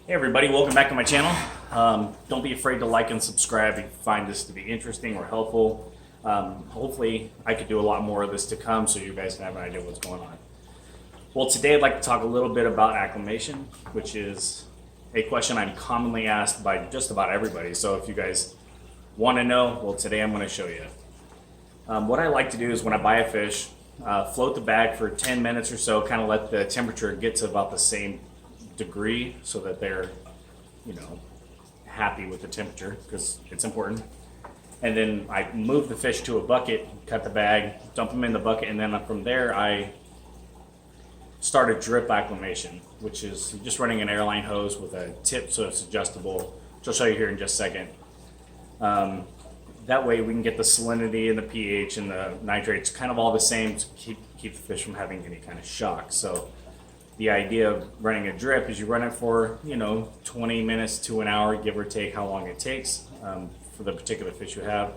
Hey everybody, welcome back to my channel. Don't be afraid to like and subscribe if you find this to be interesting or helpful. Hopefully I could do a lot more of this to come so you guys can have an idea what's going on. Well, today I'd like to talk a little bit about acclimation, which is a question I'm commonly asked by just about everybody. So if you guys want to know, well, today I'm going to show you. What I like to do is when I buy a fish, float the bag for 10 minutes or so, kind of let the temperature get to about the same degree so that they're, happy with the temperature, because it's important. And then I move the fish to a bucket, cut the bag, dump them in the bucket, and then from there I start a drip acclimation, which is just running an airline hose with a tip so it's adjustable, which I'll show you here in just a second. That way we can get the salinity and the pH and the nitrates kind of all the same to keep the fish from having any kind of shock. So the idea of running a drip is you run it for 20 minutes to an hour, give or take how long it takes for the particular fish you have.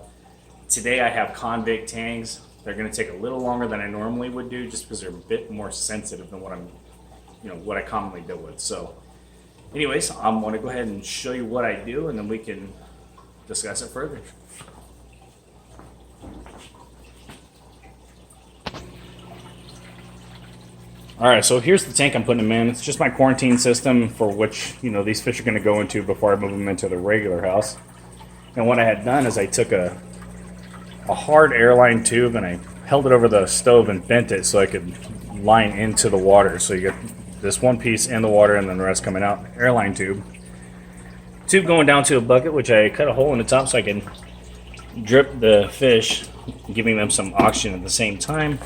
Today I have convict tangs. They're going to take a little longer than I normally would do just because they're a bit more sensitive than what I commonly deal with. So anyways, I'm going to go ahead and show you what I do and then we can discuss it further. All right, so here's the tank I'm putting them in. It's just my quarantine system for which, these fish are going to go into before I move them into the regular house. And what I had done is I took a hard airline tube and I held it over the stove and bent it so I could line into the water. So you get this one piece in the water and then the rest coming out. Airline tube. Tube going down to a bucket, which I cut a hole in the top so I can drip the fish, giving them some oxygen at the same time.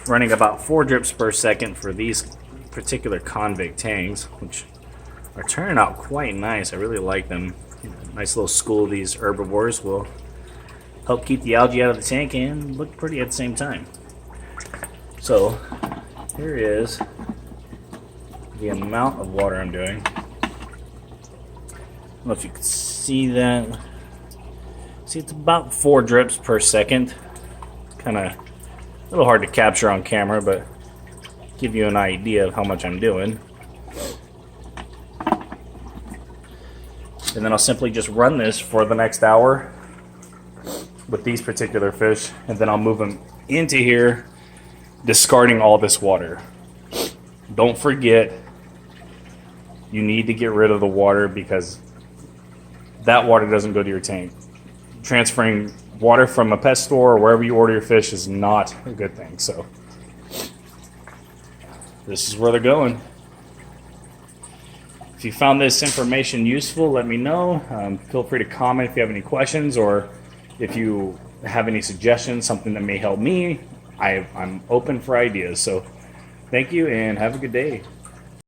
Running about 4 drips per second for these particular convict tangs, which are turning out quite nice. I really like them. Nice little school of these herbivores will help keep the algae out of the tank and look pretty at the same time. So here is the amount of water I'm doing. I don't know if you can see that. See, it's about 4 drips per second. Kind of a little hard to capture on camera, but give you an idea of how much I'm doing. And then I'll simply just run this for the next hour with these particular fish, and then I'll move them into here, discarding all this water. Don't forget, you need to get rid of the water because that water doesn't go to your tank. Transferring water from a pet store or wherever you order your fish is not a good thing. So this is where they're going. If you found this information useful, let me know. Feel free to comment if you have any questions or if you have any suggestions, something that may help me. I'm open for ideas. So thank you and have a good day.